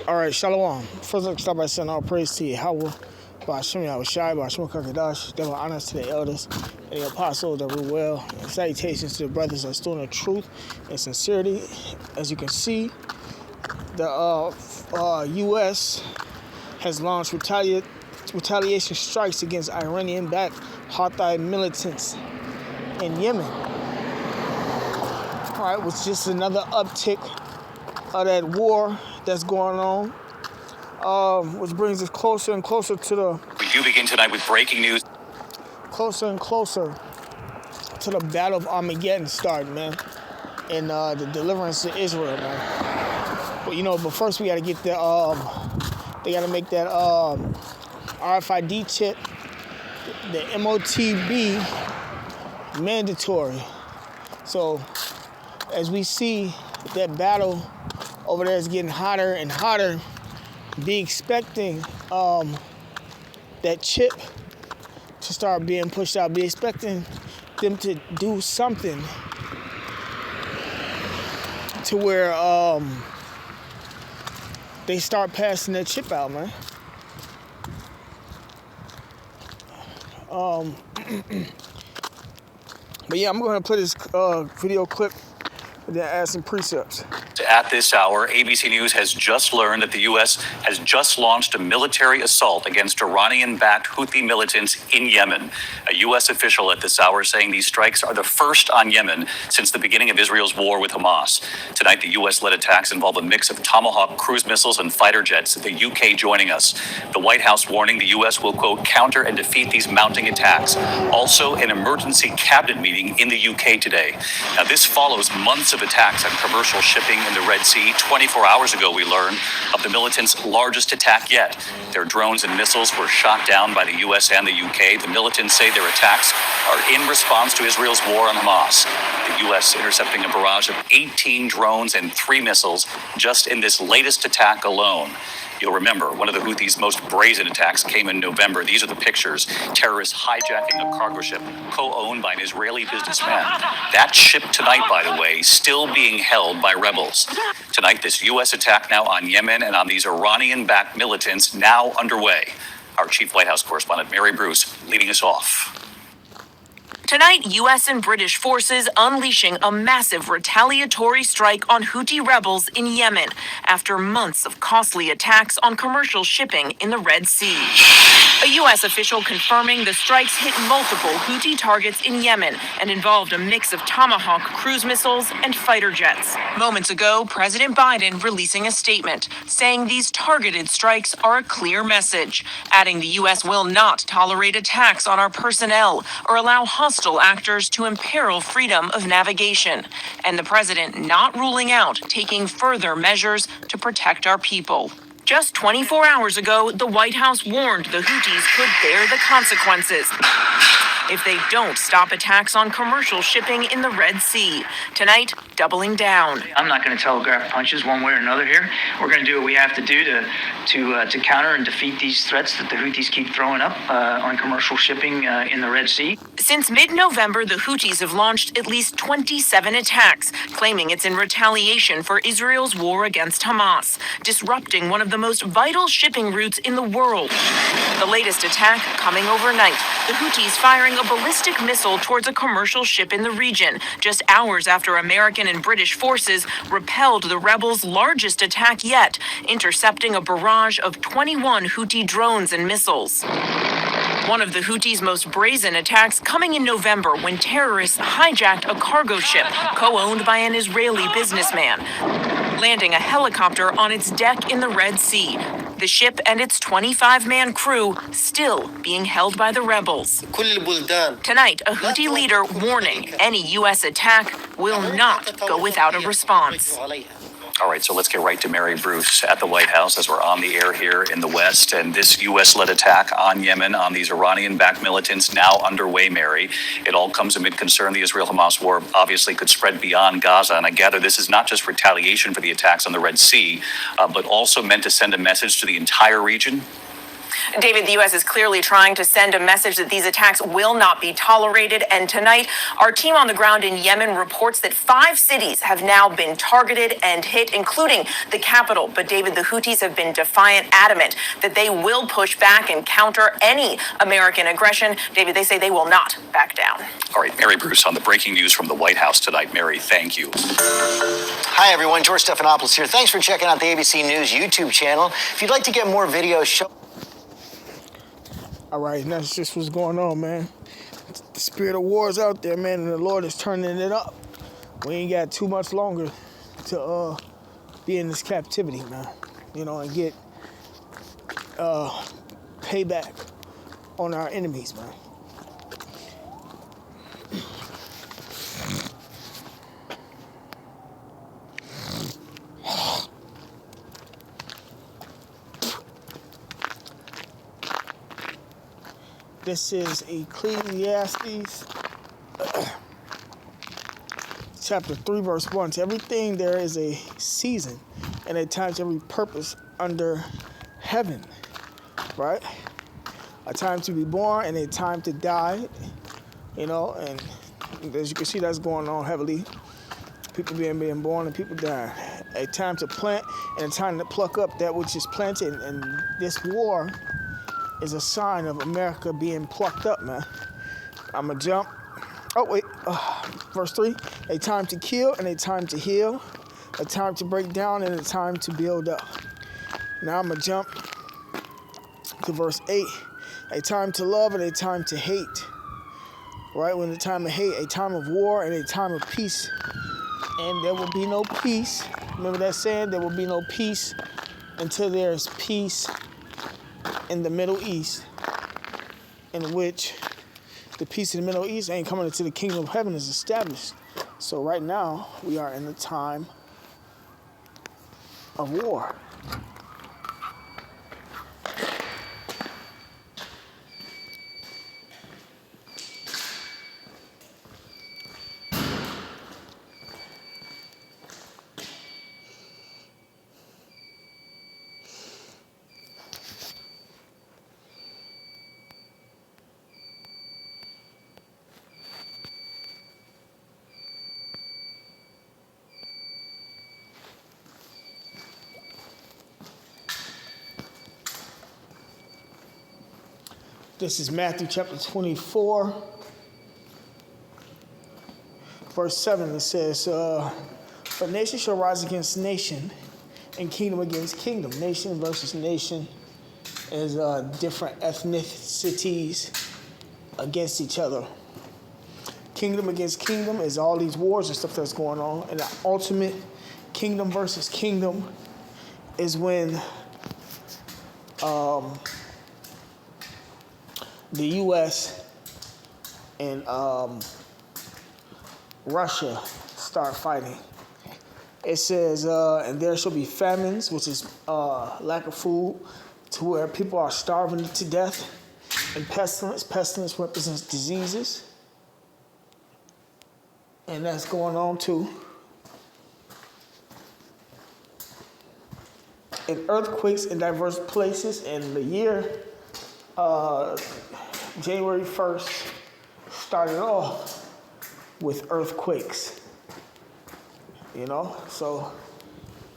All right, Shalom. First, let's start by saying all praise to Yahweh, Ba'ashem Yahushai, Ba'ashem Kakadash, double honors to the elders and the apostles that rule well, and salutations to the brothers that stood in the truth and sincerity. As you can see, the U.S. has launched retaliation strikes against Iranian-backed Houthi militants in Yemen. All right, which is just another uptick of that war that's going on, which brings us closer and closer to the... We do begin tonight with breaking news. Closer and closer to the Battle of Armageddon starting, man, and the deliverance of Israel, man. But first we got to get the, they got to make that RFID chip, the MOTB, mandatory. So as we see that battle over there is getting hotter and hotter, be expecting that chip to start being pushed out. Be expecting them to do something to where they start passing that chip out, man. But yeah, I'm going to play this video clip and then add some precepts. At this hour, ABC News has just learned that the U.S. has just launched a military assault against Iranian-backed Houthi militants in Yemen. A U.S. official at this hour saying these strikes are the first on Yemen since the beginning of Israel's war with Hamas. Tonight, the U.S.-led attacks involve a mix of Tomahawk cruise missiles and fighter jets, the U.K. joining us. The White House warning the U.S. will, quote, counter and defeat these mounting attacks. Also, an emergency cabinet meeting in the U.K. today. Now, this follows months of attacks on commercial shipping in the Red Sea. 24 hours ago, we learned of the militants' largest attack yet. Their drones and missiles were shot down by the U.S. and the U.K. The militants say their attacks are in response to Israel's war on Hamas. The U.S. intercepting a barrage of 18 drones and 3 missiles just in this latest attack alone. You'll remember, one of the Houthis' most brazen attacks came in November. These are the pictures. Terrorists hijacking a cargo ship co-owned by an Israeli businessman. That ship tonight, by the way, still being held by rebels. Tonight, this U.S. attack now on Yemen and on these Iranian-backed militants now underway. Our chief White House correspondent, Mary Bruce, leading us off. Tonight, U.S. and British forces unleashing a massive retaliatory strike on Houthi rebels in Yemen after months of costly attacks on commercial shipping in the Red Sea. A U.S. official confirming the strikes hit multiple Houthi targets in Yemen and involved a mix of Tomahawk cruise missiles and fighter jets. Moments ago, President Biden releasing a statement saying these targeted strikes are a clear message, adding the U.S. will not tolerate attacks on our personnel or allow hostile actors to imperil freedom of navigation, and the president not ruling out taking further measures to protect our people. Just 24 hours ago, the White House warned the Houthis could bear the consequences if they don't stop attacks on commercial shipping in the Red Sea. Tonight, doubling down. I'm not going to telegraph punches one way or another here. We're going to do what we have to do to counter and defeat these threats that the Houthis keep throwing up on commercial shipping in the Red Sea. Since mid-November, the Houthis have launched at least 27 attacks, claiming it's in retaliation for Israel's war against Hamas, disrupting one of the most vital shipping routes in the world. The latest attack coming overnight, the Houthis firing a ballistic missile towards a commercial ship in the region, just hours after American and British forces repelled the rebels' largest attack yet, intercepting a barrage of 21 Houthi drones and missiles. One of the Houthis' most brazen attacks coming in November when terrorists hijacked a cargo ship co-owned by an Israeli businessman, landing a helicopter on its deck in the Red Sea. The ship and its 25-man crew still being held by the rebels. Tonight, a Houthi leader warning any U.S. attack will not go without a response. All right, so let's get right to Mary Bruce at the White House as we're on the air here in the West. And this U.S.-led attack on Yemen, on these Iranian-backed militants now underway, Mary. It all comes amid concern the Israel-Hamas war obviously could spread beyond Gaza. And I gather this is not just retaliation for the attacks on the Red Sea, but also meant to send a message to the entire region. David, the U.S. is clearly trying to send a message that these attacks will not be tolerated. And tonight, our team on the ground in Yemen reports that 5 cities have now been targeted and hit, including the capital. But David, the Houthis have been defiant, adamant that they will push back and counter any American aggression. David, they say they will not back down. All right, Mary Bruce on the breaking news from the White House tonight. Mary, thank you. Hi, everyone. George Stephanopoulos here. Thanks for checking out the ABC News YouTube channel. If you'd like to get more videos, All right, and that's just what's going on, man. The spirit of war is out there, man, and the Lord is turning it up. We ain't got too much longer to be in this captivity, man. You know, and get payback on our enemies, man. This is Ecclesiastes chapter 3, verse 1. To everything there is a season and a time to every purpose under heaven, right? A time to be born and a time to die, you know, and as you can see, that's going on heavily. People being born and people dying. A time to plant and a time to pluck up that which is planted, and this war is a sign of America being plucked up, man. I'm going to jump. Oh, wait. Verse 3. A time to kill and a time to heal. A time to break down and a time to build up. Now I'm going to jump to verse 8. A time to love and a time to hate. Right? When the time of hate, a time of war and a time of peace. And there will be no peace. Remember that saying? There will be no peace until there is peace in the Middle East, in which the peace in the Middle East ain't coming until the kingdom of heaven is established. So right now, we are in the time of war. This is Matthew chapter 24, verse 7. It says, "For nation shall rise against nation, and kingdom against kingdom." Nation versus nation is different ethnicities against each other. Kingdom against kingdom is all these wars and stuff that's going on. And the ultimate kingdom versus kingdom is when the U.S. and Russia start fighting. It says, and there shall be famines, which is lack of food, to where people are starving to death, and pestilence. Pestilence represents diseases, and that's going on too. And earthquakes in diverse places. In the year January 1st started off with earthquakes, you know, so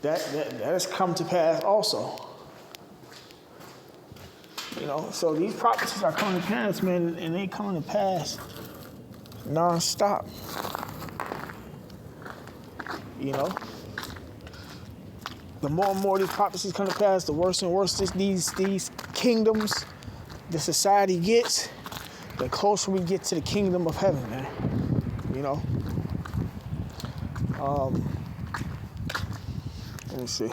that has come to pass also, you know. So these prophecies are coming to pass, man, and they coming to pass non-stop, you know. The more and more these prophecies come to pass, the worse and worse these kingdoms, the society gets, the closer we get to the kingdom of heaven, man. You know? Let me see.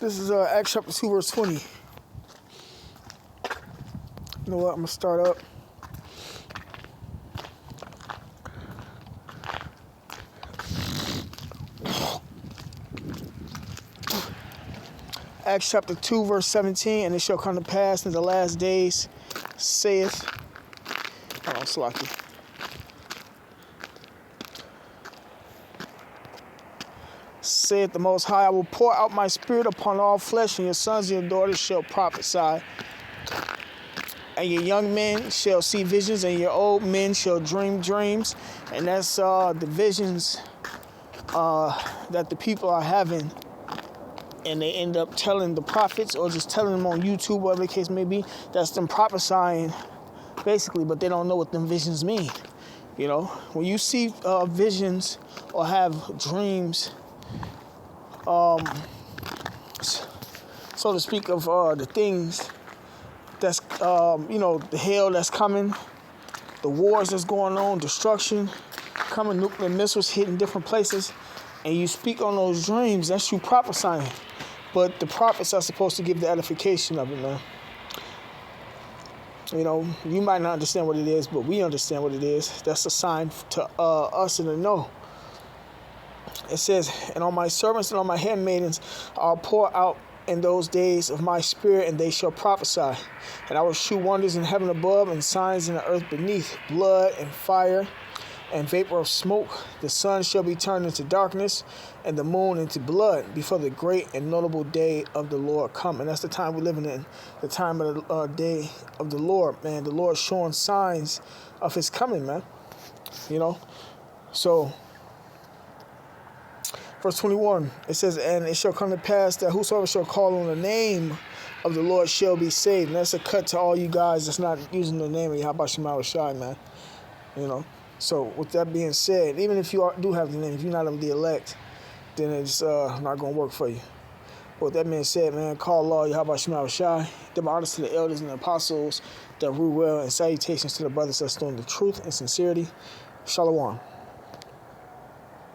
This is Acts chapter 2, verse 20. You know what? I'm going to start up. Acts chapter 2, verse 17. And it shall come to pass in the last days, saith, hold on, Slaki. Saith the Most High, I will pour out my spirit upon all flesh, and your sons and your daughters shall prophesy. And your young men shall see visions, and your old men shall dream dreams. And that's the visions that the people are having. And they end up telling the prophets or just telling them on YouTube, whatever the case may be. That's them prophesying, basically, but they don't know what them visions mean. You know, when you see visions or have dreams, so to speak, of the things that's, you know, the hell that's coming, the wars that's going on, destruction, coming, nuclear missiles hitting different places, and you speak on those dreams, that's you prophesying. But the prophets are supposed to give the edification of it, man. You know, you might not understand what it is, but we understand what it is. That's a sign to us and to know. It says, and on my servants and on my handmaidens I'll pour out in those days of my spirit, and they shall prophesy. And I will shew wonders in heaven above, and signs in the earth beneath, blood and fire and vapor of smoke. The sun shall be turned into darkness, and the moon into blood, before the great and notable day of the Lord come. And that's the time we're living in, the time of the day of the Lord, man. The Lord showing signs of his coming, man. You know? So, verse 21, it says, and it shall come to pass that whosoever shall call on the name of the Lord shall be saved. And that's a cut to all you guys that's not using the name of Yahweh Shema Shai, man. You know? So, with that being said, even if you do have the name, if you're not of the elect, then it's not going to work for you. But with that being said, man, call law Yahweh Shema Shai. Give honors to the elders and the apostles that rule well, and salutations to the brothers that's doing the truth and sincerity. Shalom.